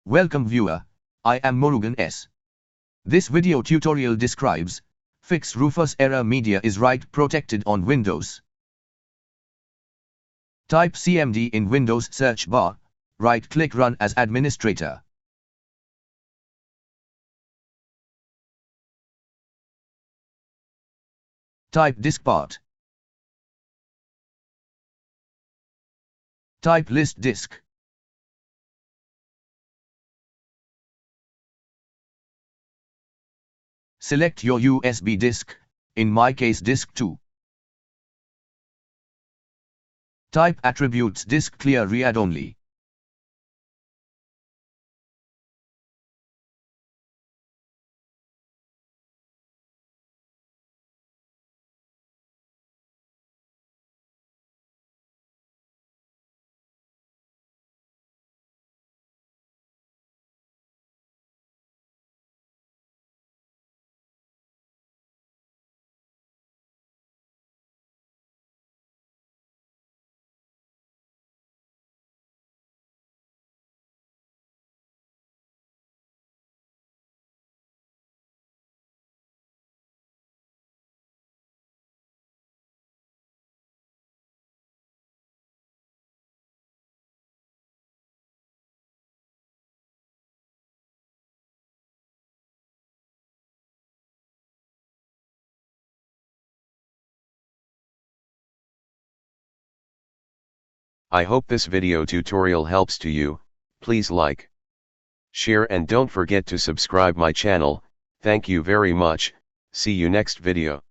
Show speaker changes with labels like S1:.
S1: Welcome viewer, I am Murugan S. This video tutorial describes, fix Rufus error media is write protected on Windows. Type CMD in Windows search bar, right-click Run as administrator. Type disk part. Type list disk. Select your USB disk, in my case disk 2. Type attributes disk clear read only.
S2: I hope this video tutorial helps to you. Please like, share and don't forget to subscribe my channel. Thank you very much. See you next video.